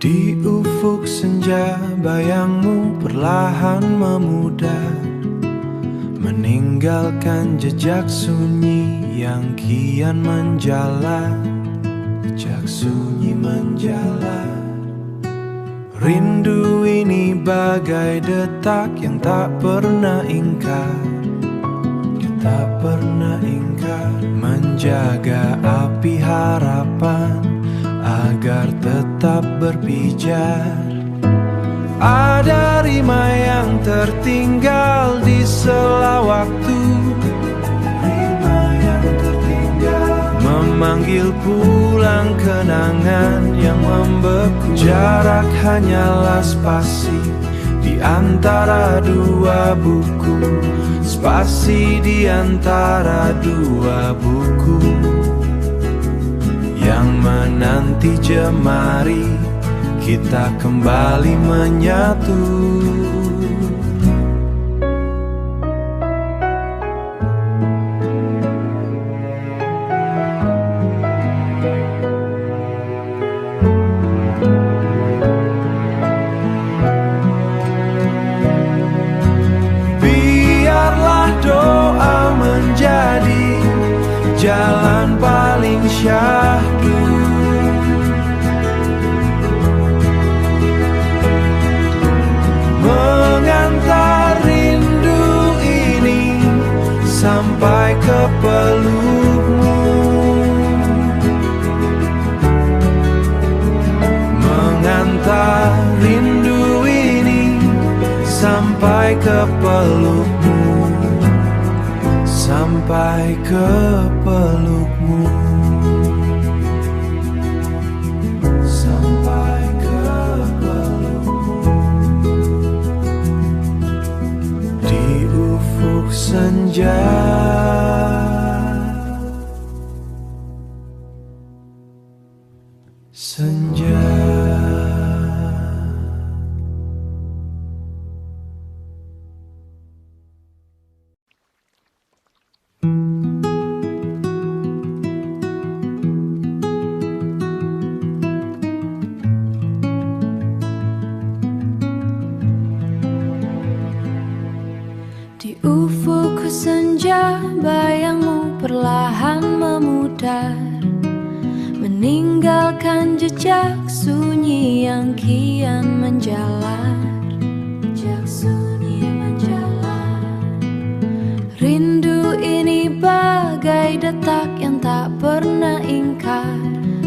Di ufuk senja bayangmu perlahan memudar, meninggalkan jejak sunyi yang kian menjalar. Jejak sunyi menjalar. Rindu ini bagai detak yang tak pernah ingkar, tak pernah ingkar. Menjaga api harapan agar tetap berpijar. Ada rima yang tertinggal di sela waktu, rima yang tertinggal memanggil pulang kenangan yang membeku. Jarak hanyalah spasi di antara dua buku, spasi di antara dua buku yang menanti jemari kita kembali menyatu. Biarlah doa menjadi jalan paling syahdu, mengantar rindu ini sampai ke pelukmu, mengantar rindu ini sampai ke pelukmu, sampai ke pelukmu, sampai ke pelukmu. Di ufuk senja, senja. Di ufuk senja bayangmu perlahan memudar, meninggalkan jejak sunyi yang kian menjalar. Jejak sunyi menjalar. Rindu ini bagai detak yang tak pernah ingkar,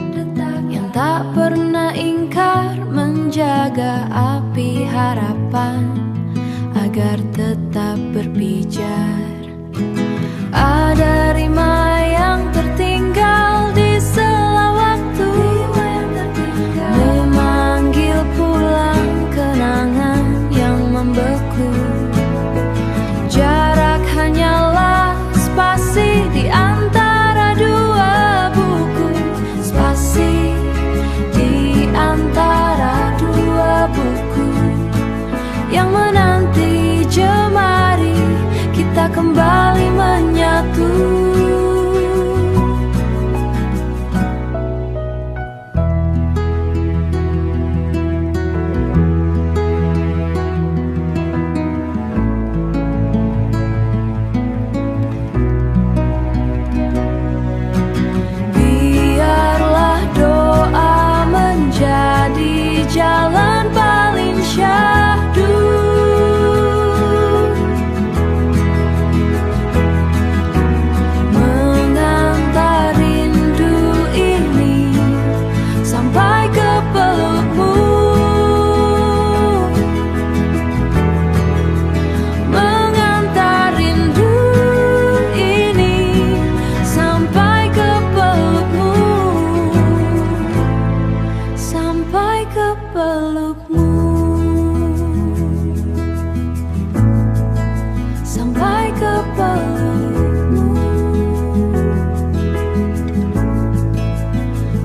detak yang tak pernah ingkar. Menjaga api harapan agar tetap berpijar. Ada rima yang tertinggal di sela waktu, memanggil pulang kenangan yang membeku. Jarak hanyalah spasi di antara dua buku, spasi di antara dua buku yang menanti jemari kita kembali menyatu. Biarlah doa menjadi jalan paling syahdu, mengantar rindu ini sampai ke pelukmu, mengantar rindu ini sampai ke pelukmu, sampai ke pelukmu, sampai ke pelukmu.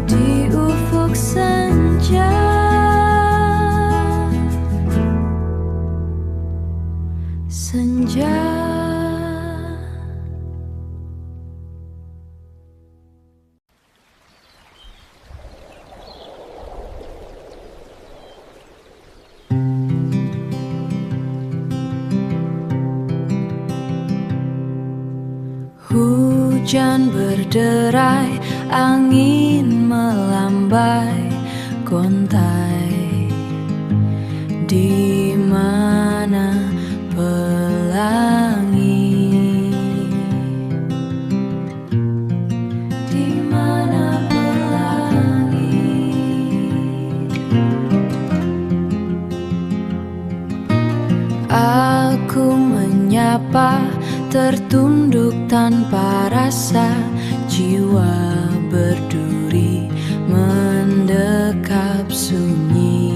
Di ufuk senja, senja. Hujan berderai, angin melambai, gontai. Di mana pelangi? Di mana pelangi? Aku menyapa, tertunduk tanpa rasa, jiwa berduri mendekap sunyi.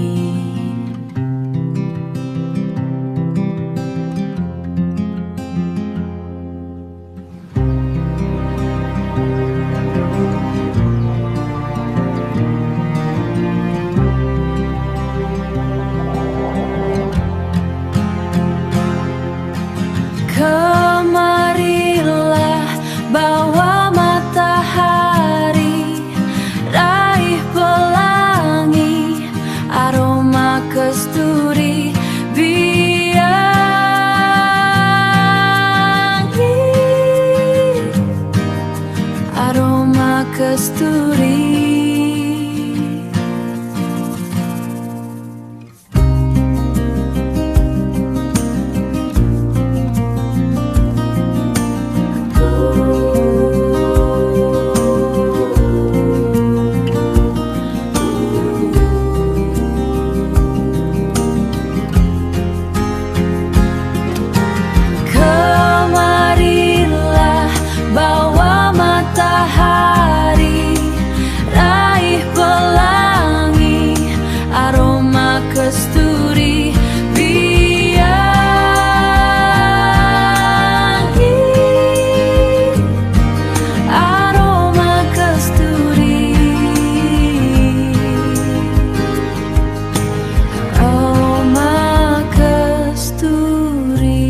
Kemarilah bawa matahari, raih pelangi, aroma kesturi biangi, aroma kesturi. Kesturi biangi, aroma kesturi, aroma kesturi.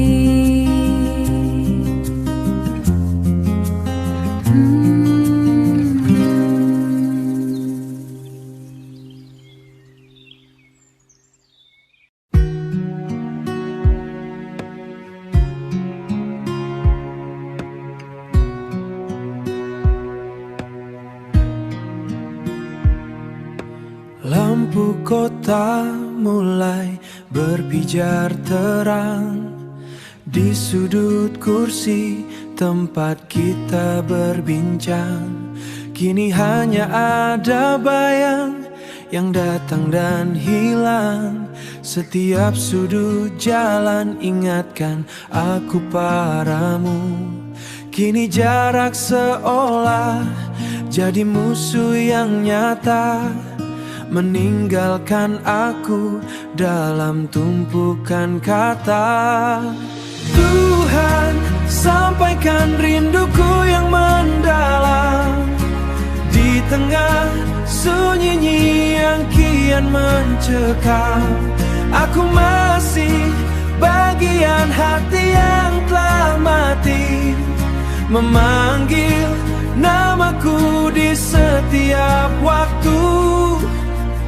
Lampu kota mulai berpijar terang di sudut kursi tempat kita berbincang. Kini hanya ada bayang yang datang dan hilang. Setiap sudut jalan ingatkan aku padamu. Kini jarak seolah jadi musuh yang nyata, meninggalkan aku dalam tumpukan kata. Tuhan, sampaikan rinduku yang mendalam di tengah sunyi yang kian mencekam. Aku masih bagian hati yang telah mati, memanggil namaku di setiap waktu.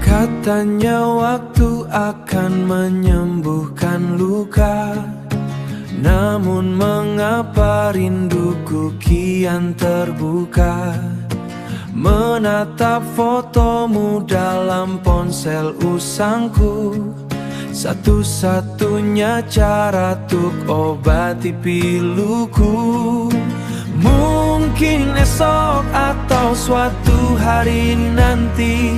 Katanya waktu akan menyembuhkan luka, namun mengapa rinduku kian terbuka? Menatap fotomu dalam ponsel usangku, satu-satunya cara untuk obati piluku. Mungkin esok atau suatu hari nanti,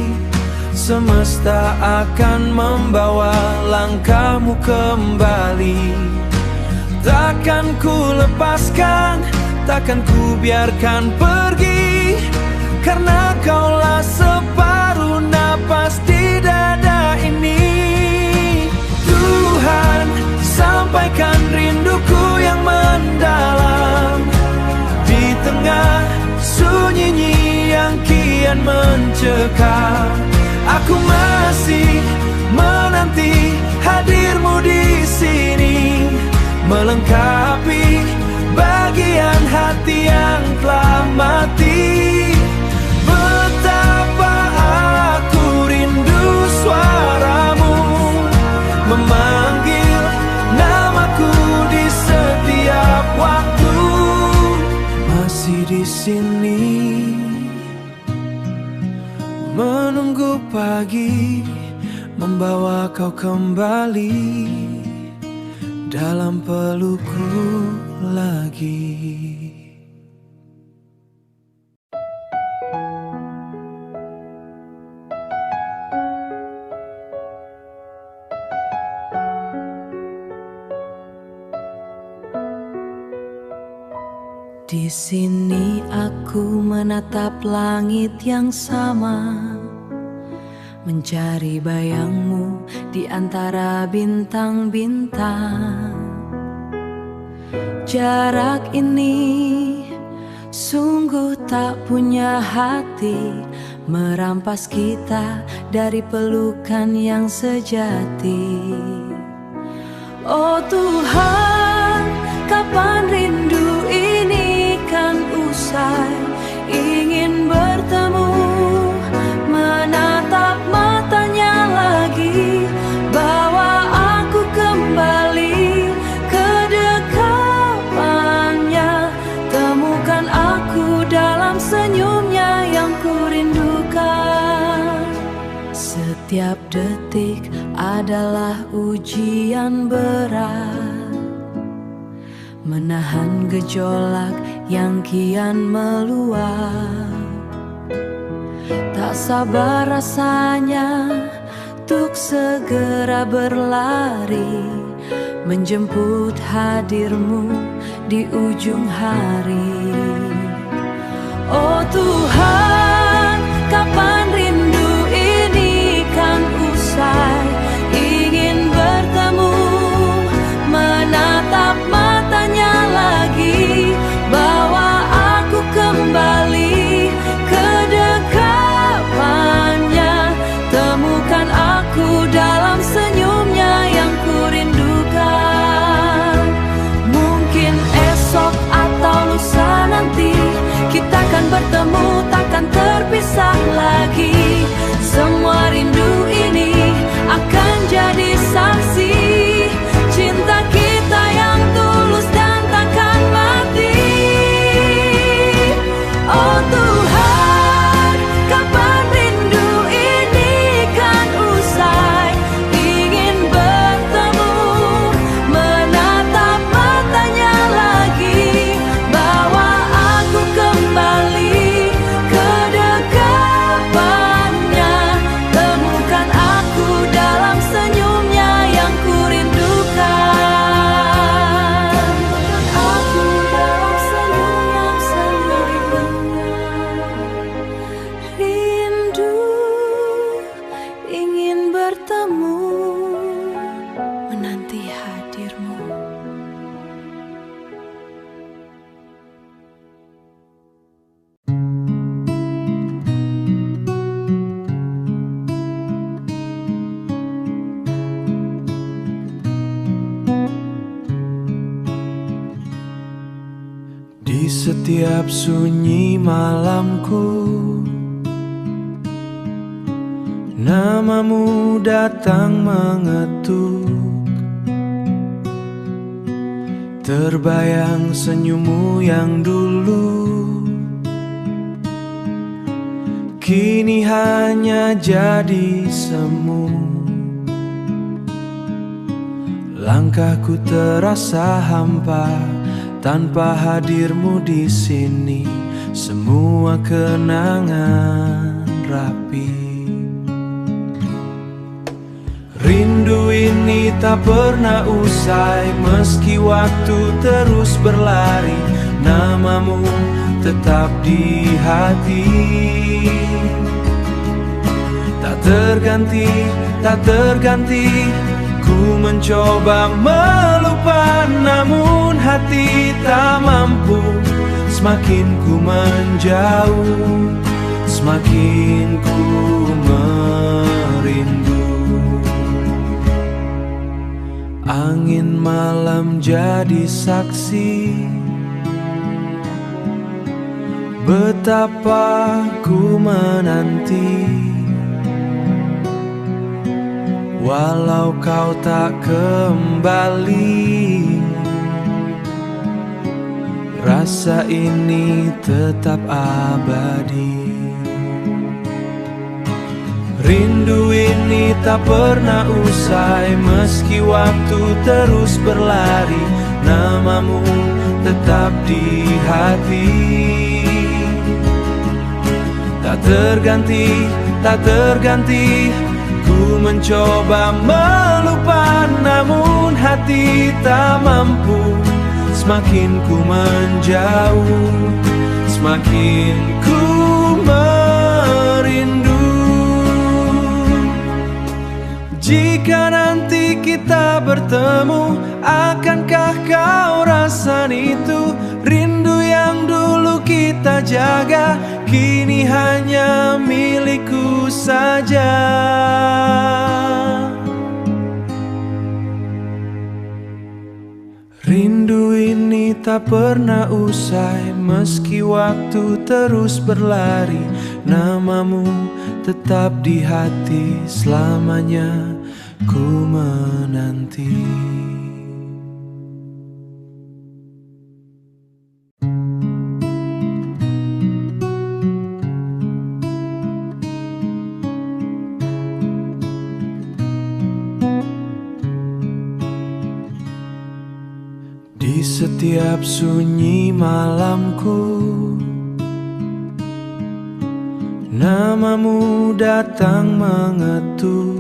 semesta akan membawa langkahmu kembali. Takkan ku lepaskan, takkan ku biarkan pergi, karena kaulah separuh napas di dada ini. Tuhan, sampaikan rinduku yang mendalam di tengah sunyi yang kian mencekam. Aku masih menanti hadirmu di sini, melengkapi bagian hati yang telah mati. Betapa aku rindu suaramu memanggil namaku di setiap waktu. Masih di sini menunggu pagi membawa kau kembali dalam pelukku lagi. Di sini aku menatap langit yang sama, mencari bayangmu di antara bintang-bintang. Jarak ini sungguh tak punya hati, merampas kita dari pelukan yang sejati. Oh Tuhan, kapan rindu ini kan usai? Ingin bertemu, menatap matanya lagi, bawa aku kembali ke dekapannya. Temukan aku dalam senyumnya yang kurindukan. Setiap detik adalah ujian berat, menahan gejolak yang kian meluap. Tak sabar rasanya untuk segera berlari, menjemput hadirmu di ujung hari. Oh Tuhan, kapan rindu ini kan usai? Ingin bertemu, menatap matanya lagi, bawa aku kembali ke dekapannya. Temukan aku dalam senyumnya yang kurindukan. Mungkin esok atau lusa nanti kita akan bertemu, takkan terpisah lagi. Semua rindu ini akan jadi saksi cinta kita yang tulus dan takkan mati. Oh Tuhan, kapan rindu ini kan usai? Ingin bertemu, menatap matanya lagi, bawa aku kembali ke dekapannya. Temukan aku dalam senyumnya yang kurindukan. Aku dalam senyum rindu, ingin bertemu, menanti hadirmu. Di setiap sunyi malamku, namamu datang mengetuk. Terbayang senyummu yang dulu, kini hanya jadi semu. Langkahku terasa hampa tanpa hadirmu di sini. Semua kenangan rapi. Rindu ini tak pernah usai, meski waktu terus berlari. Namamu tetap di hati, tak terganti, tak terganti. Ku mencoba melupa, namun hati tak mampu. Semakin ku menjauh, semakin ku merindu. Angin malam jadi saksi, betapa ku menanti. Walau kau tak kembali, rasa ini tetap abadi. Rindu ini tak pernah usai, meski waktu terus berlari, namamu tetap di hati. Tak terganti, tak terganti. Ku mencoba melupa, namun hati tak mampu. Semakin ku menjauh, semakin ku merindu. Jika nanti kita bertemu, akankah kau rasakan itu? Rindu yang dulu kita jaga, kini hanya milikku saja. Rindu ini tak pernah usai, meski waktu terus berlari, namamu tetap di hati, selamanya ku menanti. Di setiap sunyi malamku, namamu datang mengetuk.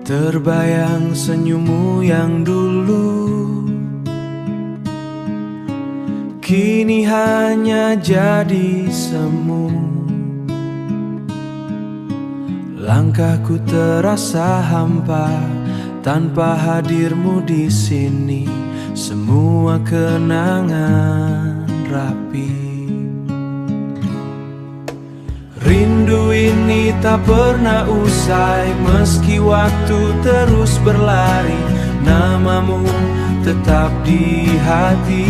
Terbayang senyummu yang dulu, kini hanya jadi semu. Langkahku terasa hampa tanpa hadirmu di sini. Semua kenangan rapi. Rindu ini tak pernah usai, meski waktu terus berlari, namamu tetap di hati.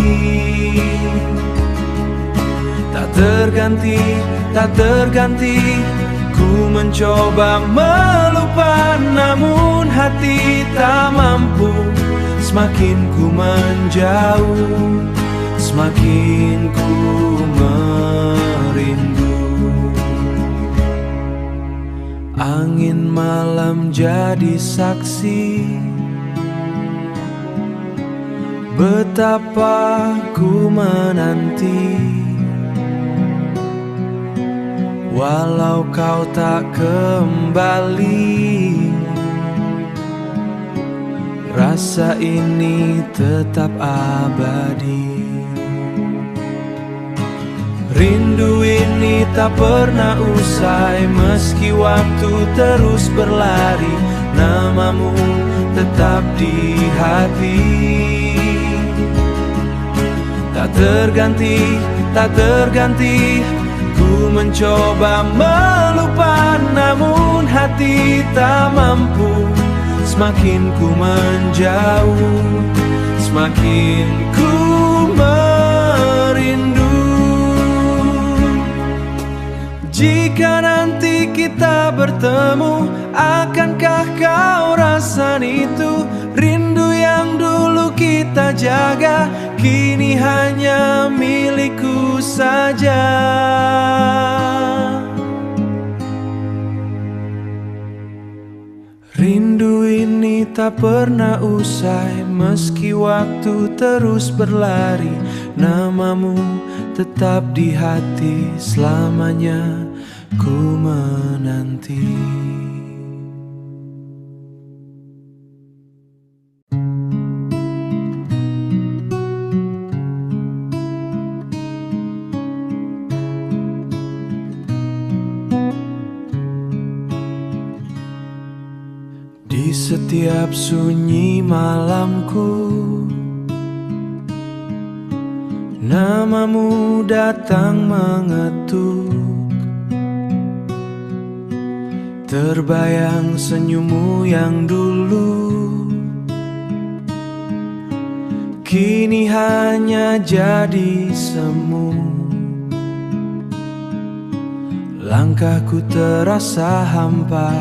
Tak terganti, tak terganti. Ku mencoba melupa, namun hati tak mampu. Semakin ku menjauh, semakin ku merindu. Angin malam jadi saksi, betapa ku menanti. Walau kau tak kembali, rasa ini tetap abadi. Rindu ini tak pernah usai, meski waktu terus berlari, namamu tetap di hati. Tak terganti, tak terganti. Ku mencoba melupa, namun hati tak mampu. Semakin ku menjauh, semakin ku merindu. Jika nanti kita bertemu, akankah kau rasakan itu? Rindu yang dulu kita jaga, kini hanya milikku saja. Rindu ini tak pernah usai, meski waktu terus berlari, namamu tetap di hati, selamanya ku menanti. Di setiap sunyi malamku, namamu datang mengetuk. Terbayang senyummu yang dulu, kini hanya jadi semu. Langkahku terasa hampa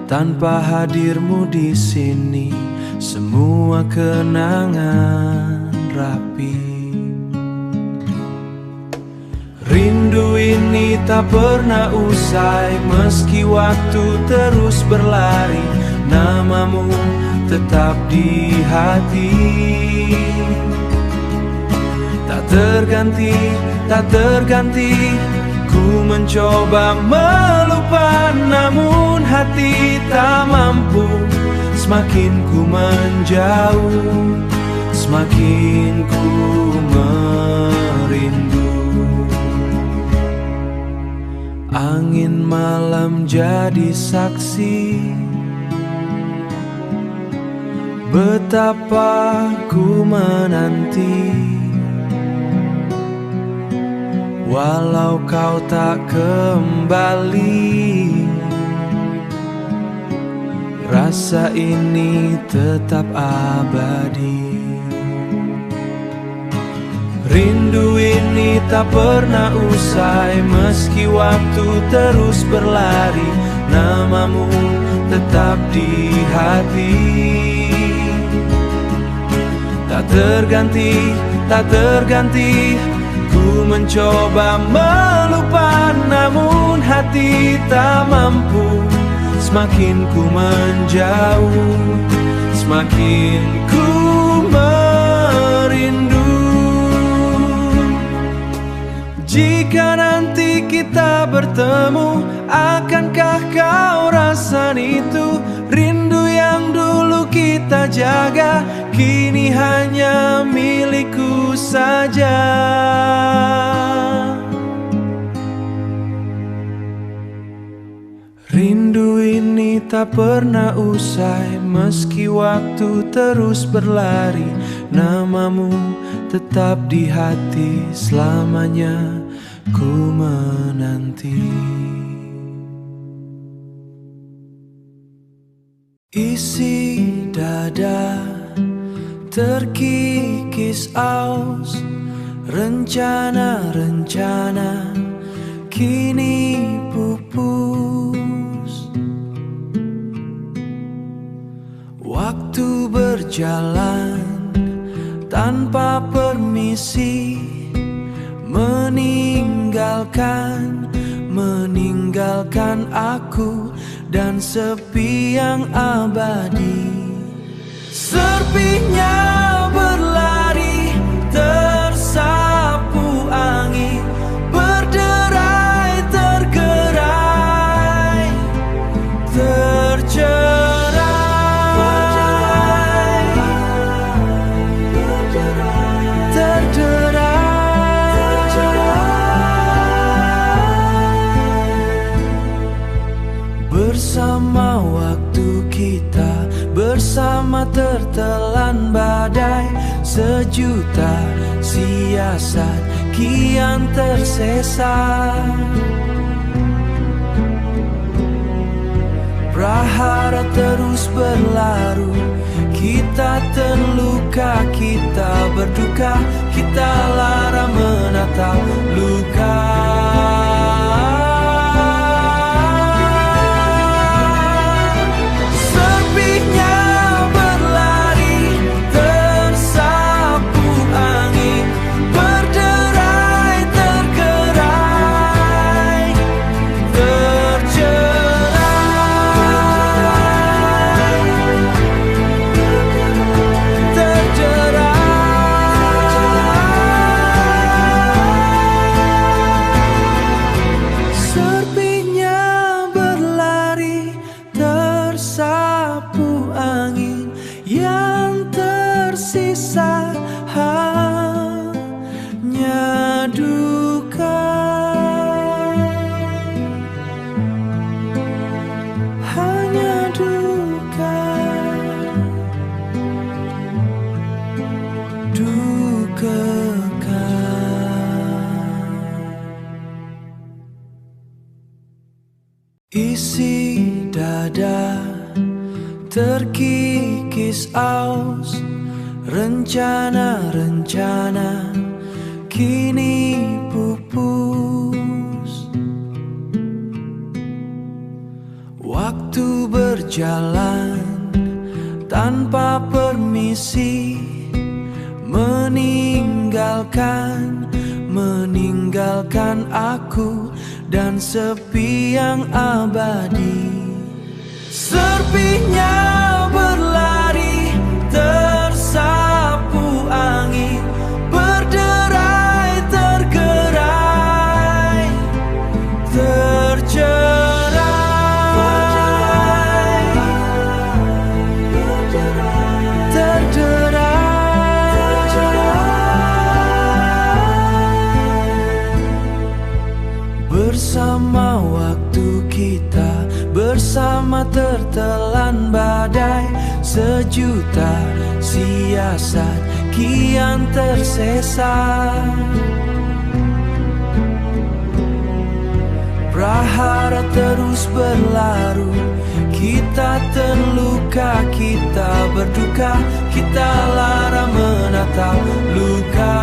tanpa hadirmu di sini. Semua kenangan rapi. Rindu ini tak pernah usai, meski waktu terus berlari, namamu tetap di hati. Tak terganti, tak terganti. Ku mencoba melupa, namun hati tak mampu. Semakin ku menjauh, semakin ku merindu. Angin malam jadi saksi betapa ku menanti. Walau kau tak kembali, rasa ini tetap abadi. Rindu ini tak pernah usai, meski waktu terus berlari, namamu tetap di hati. Tak terganti, tak terganti. Ku mencoba melupa, namun hati tak mampu. Semakin ku menjauh, semakin ku merindu. Jika nanti kita bertemu, akankah kau rasakan itu? Rindu yang dulu kita jaga, kini hanya milikku saja. Rindu ini tak pernah usai, meski waktu terus berlari, namamu tetap di hati, selamanya ku menanti. Isi dada terkikis aus, rencana-rencana kini pupus. Waktu berjalan tanpa permisi, meninggalkan aku dan sepi yang abadi. Serpinya berlari tersapu angin, berderai tergerai, bersama waktu kita, bersama tertelan badai. Sejuta siasat kian tersesat, prahara terus berlaru. Kita terluka, kita berduka, kita lara menatap luka. Isi dada terkikis aus, rencana-rencana kini pupus. Waktu berjalan tanpa permisi, meninggalkan aku dan sepi yang abadi. Serpinya berlari tersapu angin, berderai tergerai, bersama waktu kita, bersama tertelan badai, sejuta siasat kian tersesat. Prahara terus berlaru, kita terluka, kita berduka, kita lara menatap luka.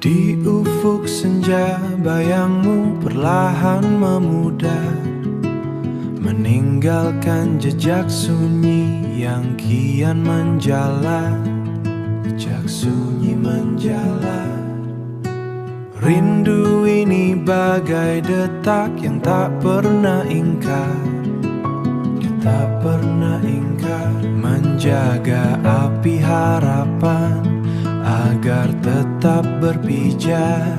Di ufuk senja bayangmu perlahan memudar, meninggalkan jejak sunyi yang kian menjalar. Jejak sunyi menjalar. Rindu ini bagai detak yang tak pernah ingkar, tak pernah ingkar. Menjaga api harapan agar tetap berpijar.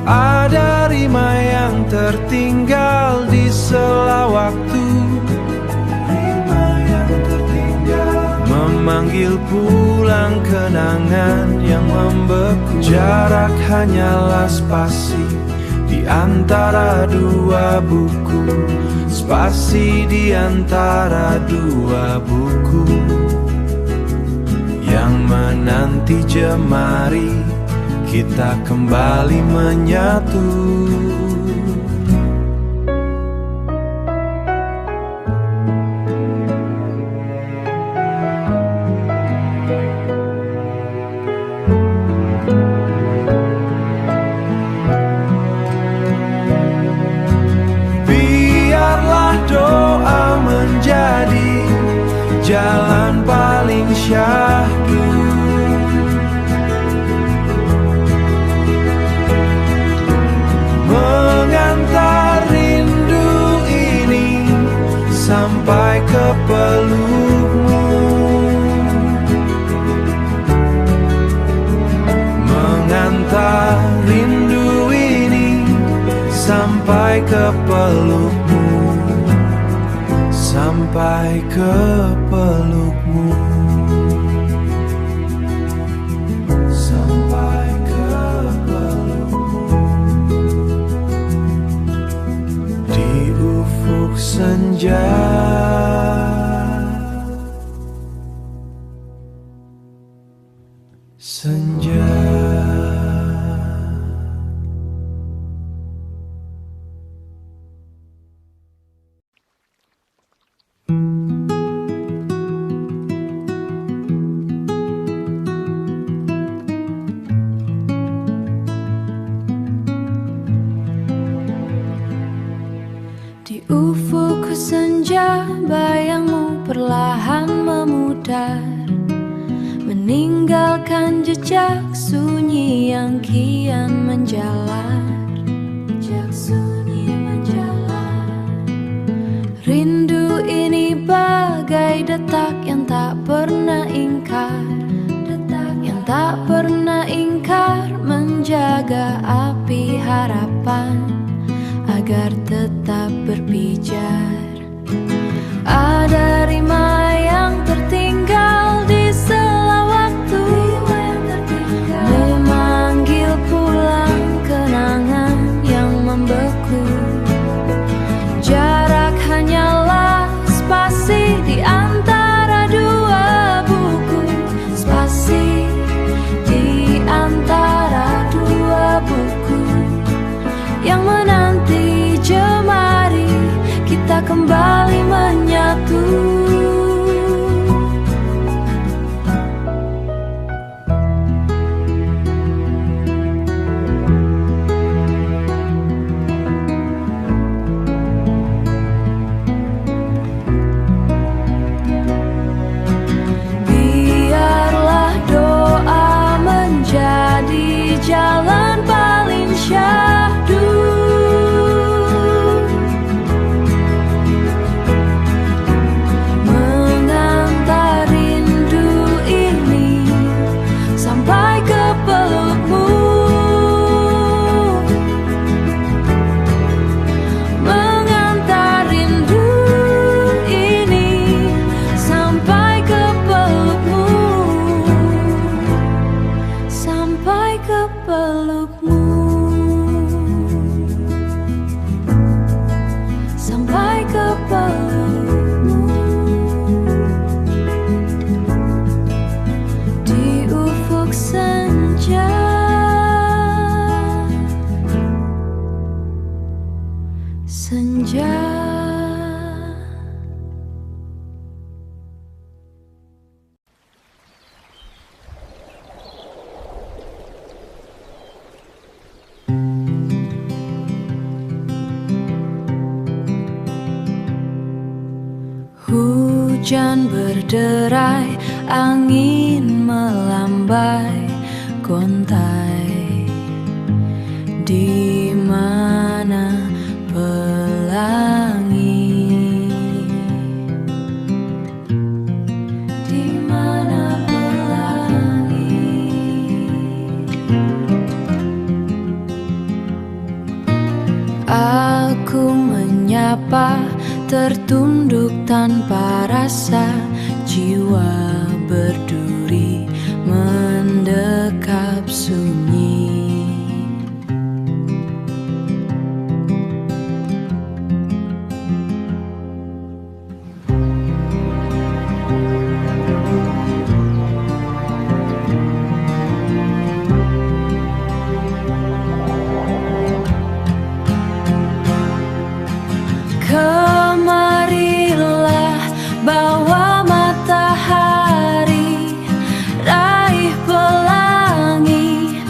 Ada rima yang tertinggal di sela waktu, rima yang tertinggal memanggil pulang kenangan yang membeku. Jarak hanyalah spasi di antara dua buku, spasi di antara dua buku yang menanti jemari kita kembali menyatu. Biarlah doa menjadi jalan paling syahdu, mengantar rindu ini sampai ke pelukmu, mengantar rindu ini sampai ke pelukmu, sampai ke pelukmu, sampai ke pelukmu. Di ufuk senja, senja. Di ufuk senja bayangmu perlahan memudar, meninggalkan jejak sunyi yang kian menjalar. Jejak sunyi menjalar. Rindu ini bagai detak yang tak pernah ingkar, detak yang tak pernah ingkar, menjaga api harapan agar tetap berpijar. Ada rima yang tertinggal di sela waktu, memanggil pulang kenangan yang membeku. Jarak hanyalah spasi di antara dua buku, spasi di antara dua buku yang menanti jemari kita kembali menyatu. Biarlah doa menjadi jalan paling syahdu, mengantar rindu ini sampai ke pelukmu, mengantar rindu ini sampai ke pelukmu, sampai ke pelukmu, sampai ke pelukmu. Di ufuk senja, senja. Hujan berderai, angin melambai, gontai. Di mana pelangi? Di mana pelangi? Aku menyapa, tertunduk tanpa rasa, jiwa berduri mendekap sunyi. Kemarilah bawa matahari, raih pelangi,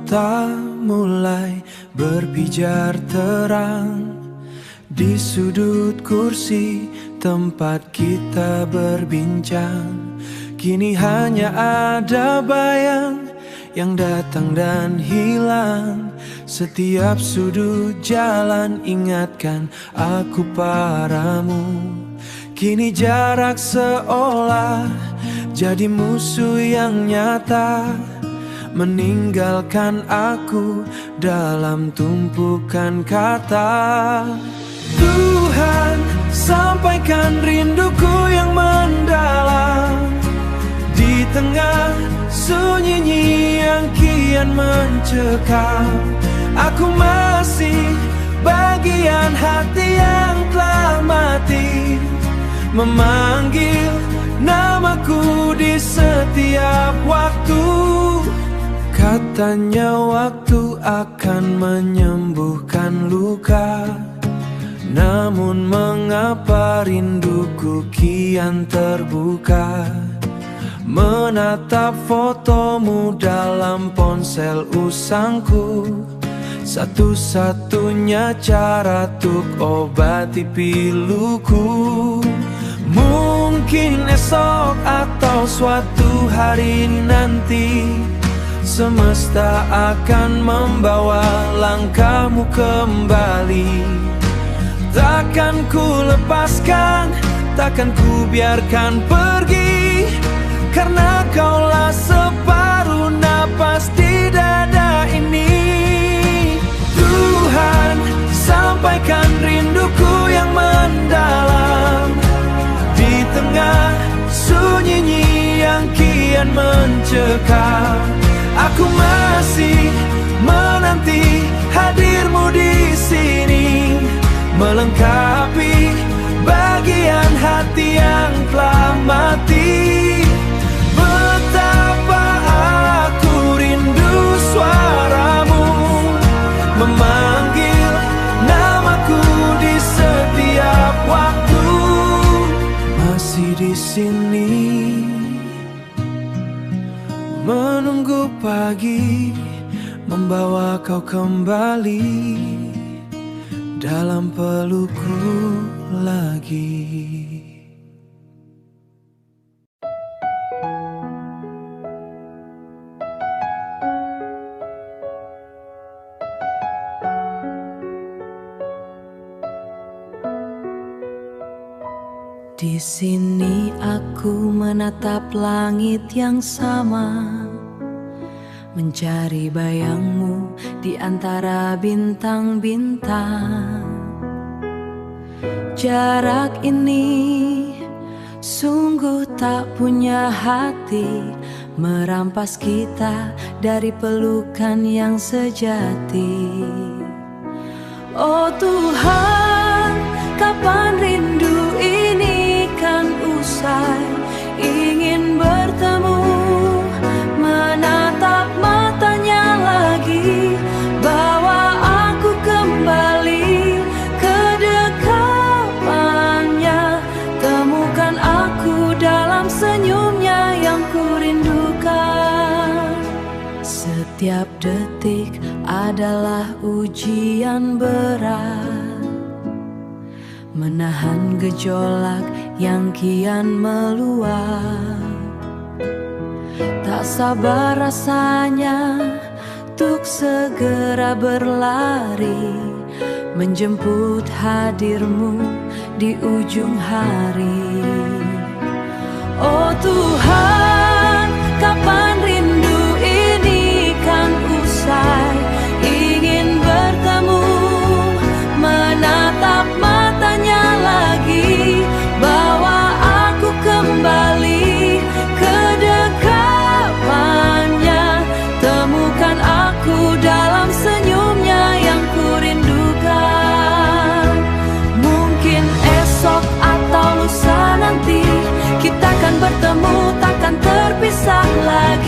mata mulai berpijar terang di sudut kursi tempat kita berbincang. Kini hanya ada bayang yang datang dan hilang. Setiap sudut jalan ingatkan aku padamu. Kini jarak seolah jadi musuh yang nyata, meninggalkan aku dalam tumpukan kata. Tuhan, sampaikan rinduku yang mendalam di tengah sunyi yang kian mencekam. Aku masih bagian hati yang telah mati, memanggil namaku di setiap waktu. Katanya waktu akan menyembuhkan luka, namun mengapa rinduku kian terbuka? Menatap fotomu dalam ponsel usangku, satu-satunya cara untuk obati piluku. Mungkin esok atau suatu hari nanti, semesta akan membawa langkahmu kembali. Takkan ku lepaskan, takkan ku biarkan pergi, karena kaulah separuh napas di dada ini. Tuhan, sampaikan rinduku yang mendalam di tengah sunyi yang kian mencekam. Aku masih menanti hadirmu di sini, melengkapi bagian hati yang telah mati. Betapa aku rindu suaramu memanggil namaku di setiap waktu. Masih di sini menunggu pagi membawa kau kembali dalam pelukku lagi. Di sini aku menatap langit yang sama, mencari bayangmu di antara bintang-bintang. Jarak ini sungguh tak punya hati, merampas kita dari pelukan yang sejati. Oh Tuhan, kapan rindu ini kan usai? Ingin bertemu, menatap matanya lagi, bawa aku kembali ke dekapannya. Temukan aku dalam senyumnya yang kurindukan. Setiap detik adalah ujian berat, menahan gejolak yang kian meluap. Tak sabar rasanya untuk segera berlari, menjemput hadirmu di ujung hari. Oh Tuhan, kapan rindu ini kan usai? Ingin bertemu, menatap matanya lagi, bawa aku kembali ke dekapannya. Temukan aku dalam senyumnya yang kurindukan. Mungkin esok atau lusa nanti kita akan bertemu, takkan terpisah lagi.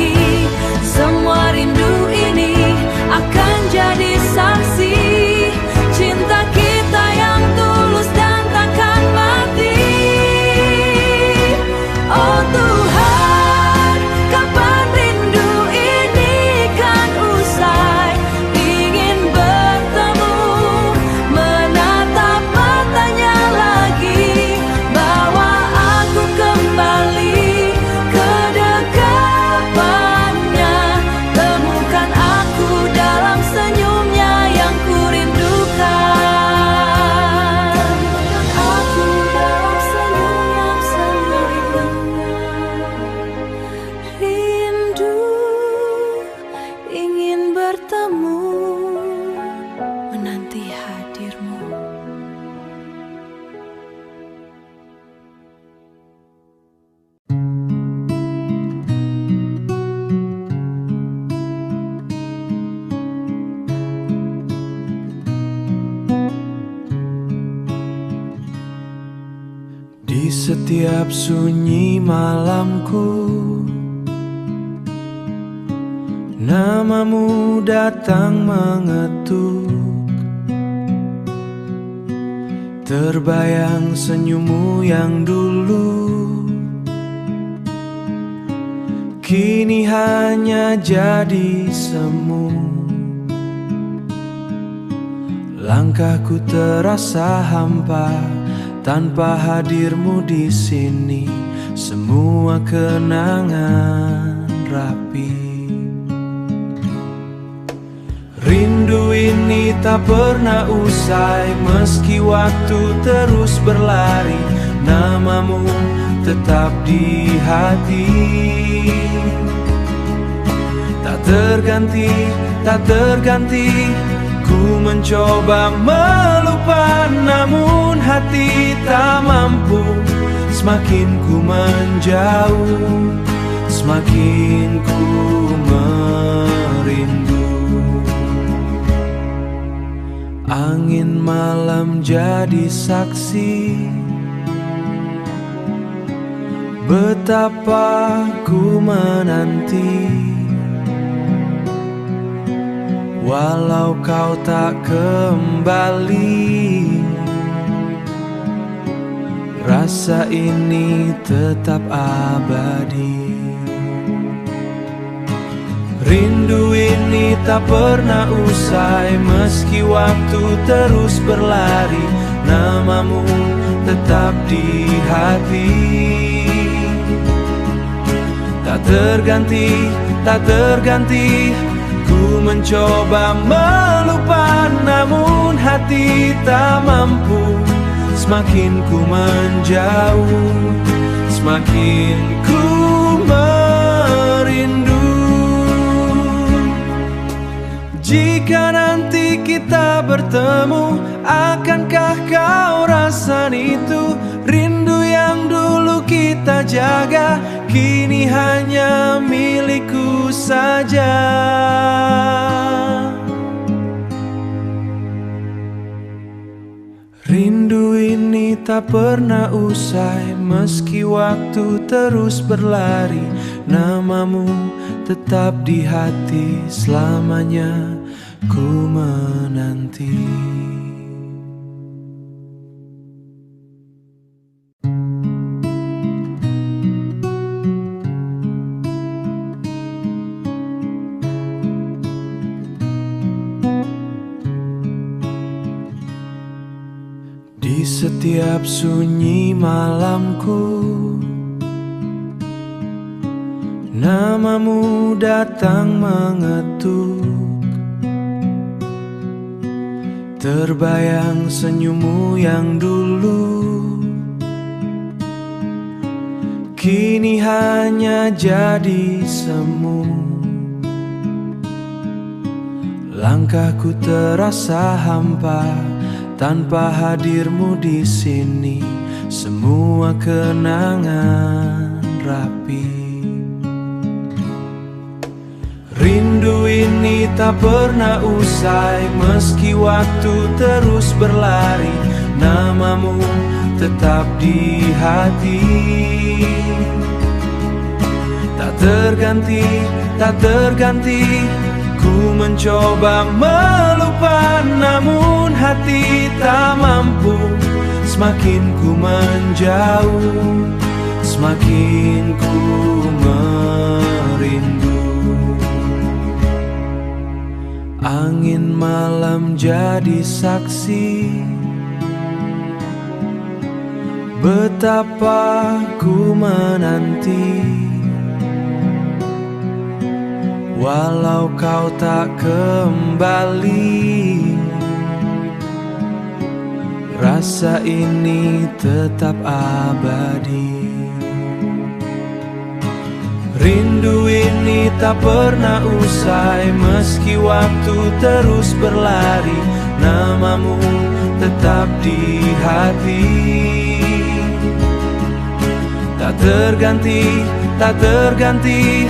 Di setiap sunyi malamku, namamu datang mengetuk. Terbayang senyummu yang dulu, kini hanya jadi semu. Langkahku terasa hampa tanpa hadirmu di sini. Semua kenangan rapi. Rindu ini tak pernah usai, meski waktu terus berlari. Namamu tetap di hati, tak terganti, tak terganti. Ku mencoba melupa, namun hati tak mampu. Semakin ku menjauh, semakin ku merindu. Angin malam jadi saksi, betapa ku menanti. Walau kau tak kembali, rasa ini tetap abadi. Rindu ini tak pernah usai, meski waktu terus berlari. Namamu tetap di hati, tak terganti, tak terganti. Ku mencoba melupa, namun hati tak mampu. Semakin ku menjauh, semakin ku merindu. Jika nanti kita bertemu, akankah kau rasakan itu? Rindu yang dulu kita jaga, kini hanya milikku saja. Rindu ini tak pernah usai, meski waktu terus berlari. Namamu tetap di hati, selamanya ku menanti. Di setiap sunyi malamku, namamu datang mengetuk. Terbayang senyummu yang dulu, kini hanya jadi semu. Langkahku terasa hampa tanpa hadirmu di sini. Semua kenangan rapi. Rindu ini tak pernah usai, meski waktu terus berlari. Namamu tetap di hati, tak terganti, tak terganti. Ku mencoba melupa, namun hati tak mampu. Semakin ku menjauh, semakin ku merindu. Angin malam jadi saksi, betapa ku menanti. Walau kau tak kembali, rasa ini tetap abadi. Rindu ini tak pernah usai, meski waktu terus berlari. Namamu tetap di hati, tak terganti, tak terganti.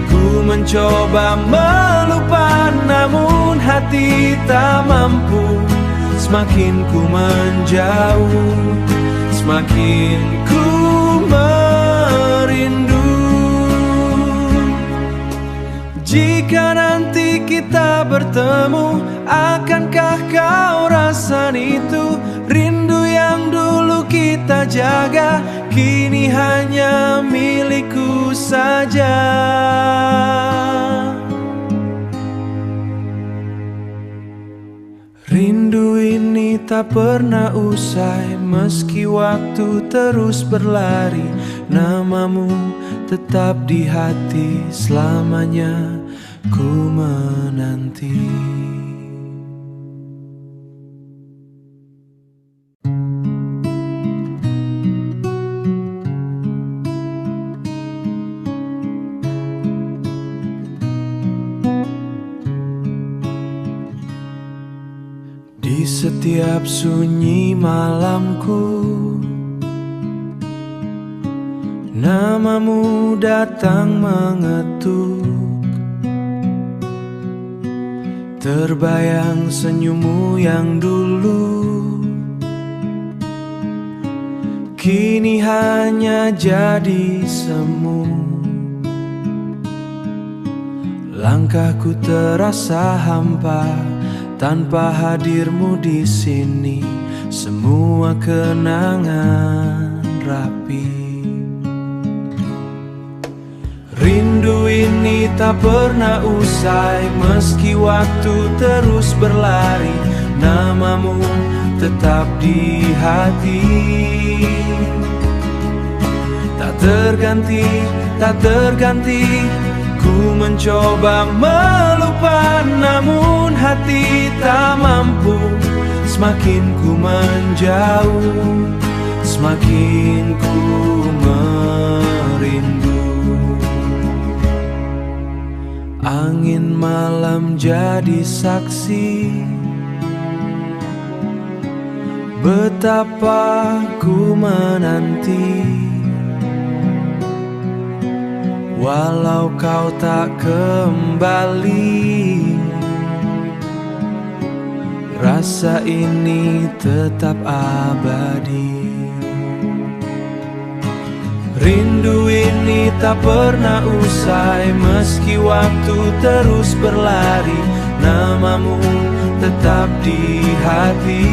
Ku mencoba melupa, namun hati tak mampu. Semakin ku menjauh, semakin ku merindu. Jika nanti kita bertemu, akankah kau rasakan itu? Rindu yang dulu kita jaga, kini hanya milikku saja. Rindu ini tak pernah usai, meski waktu terus berlari. Namamu tetap di hati, selamanya ku menanti. Di setiap sunyi malamku, namamu datang mengetuk. Terbayang senyummu yang dulu, kini hanya jadi semu. Langkahku terasa hampa tanpa hadirmu di sini. Semua kenangan rapi. Rindu ini tak pernah usai, meski waktu terus berlari. Namamu tetap di hati, tak terganti, tak terganti. Ku mencoba melupa, namun hati tak mampu. Semakin ku menjauh, semakin ku merindu. Angin malam jadi saksi, betapa ku menanti. Walau kau tak kembali, rasa ini tetap abadi. Rindu ini tak pernah usai, meski waktu terus berlari. Namamu tetap di hati,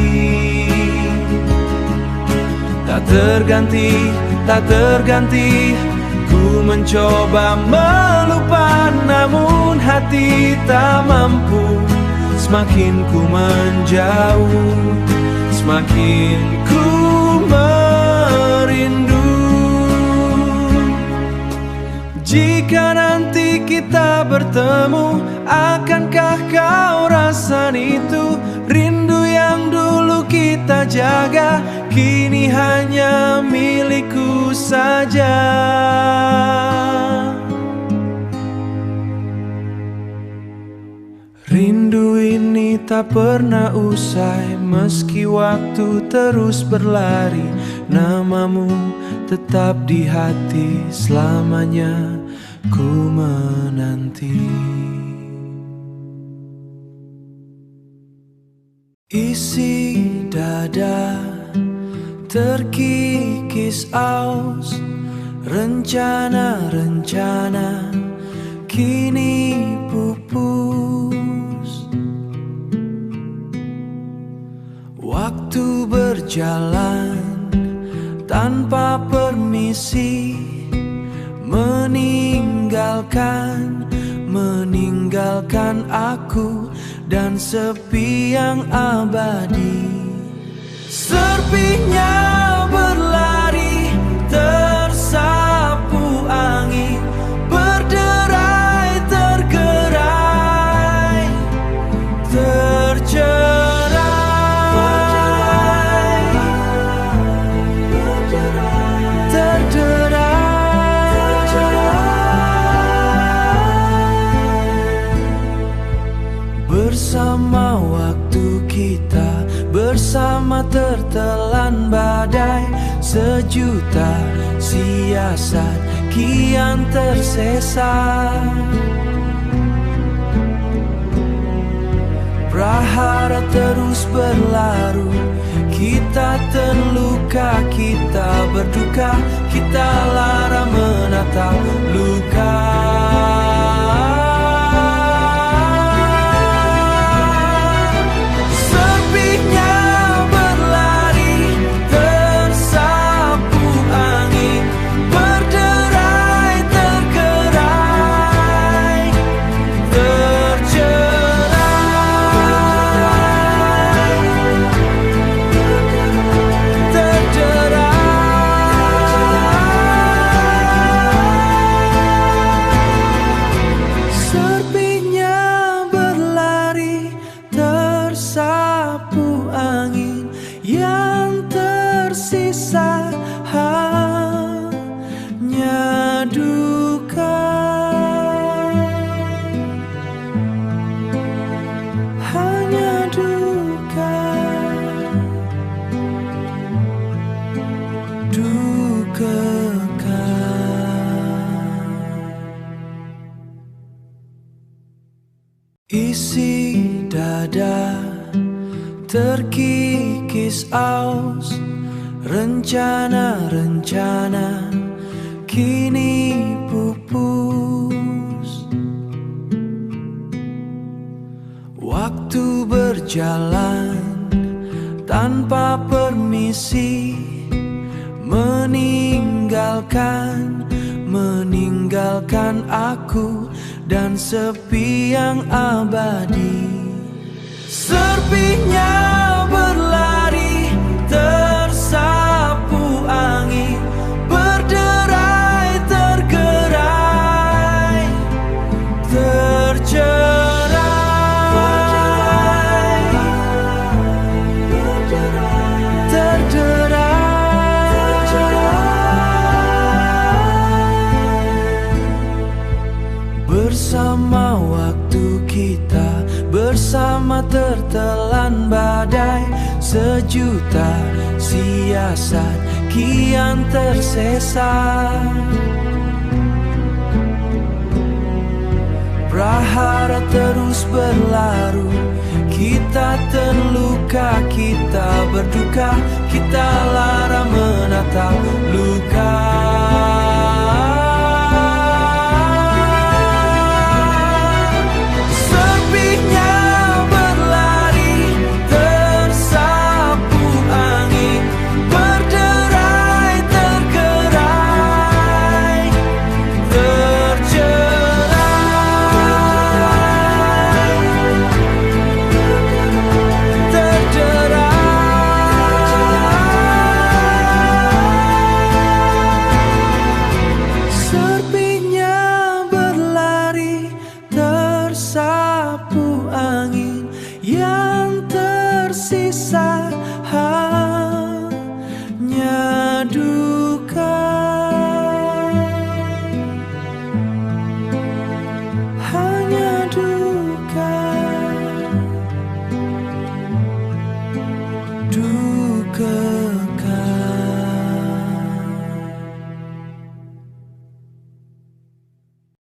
tak terganti, tak terganti. Ku mencoba melupa, namun hati tak mampu. Semakin ku menjauh, semakin ku merindu. Jika nanti kita bertemu, akankah kau rasakan itu? Rindu yang dulu kita jaga, kini hanya milikku saja. Rindu ini tak pernah usai, meski waktu terus berlari. Namamu tetap di hati, selamanya ku menanti. Isi dada terkikis aus, rencana-rencana kini pupus. Waktu berjalan tanpa permisi, meninggalkan aku dan sepi yang abadi. Serpinya berlari, tersapu angin, berderai, tergerai, tercerai, terderai. Bersama waktu kita, bersama tertelan badai. Sejuta siasat kian tersesat. Prahara terus berlaru, kita terluka, kita berduka, kita lara menatap luka. Sepinya berlari, tersapu angin, berderai tergerai, serpinya berlari, tersapu angin, yang tersisa hanya duka, hanya duka, dukakan. Isi dada terkikis aus, rencana-rencana kini pupus. Waktu berjalan tanpa permisi, meninggalkan aku dan sepi yang abadi. Serpinya berlari, tersapu angin, berderai tergerai, bersama waktu kita, bersama tertelan badai, sejuta siasat kian tersesat. Prahara terus berlaru, kita terluka, kita berduka, kita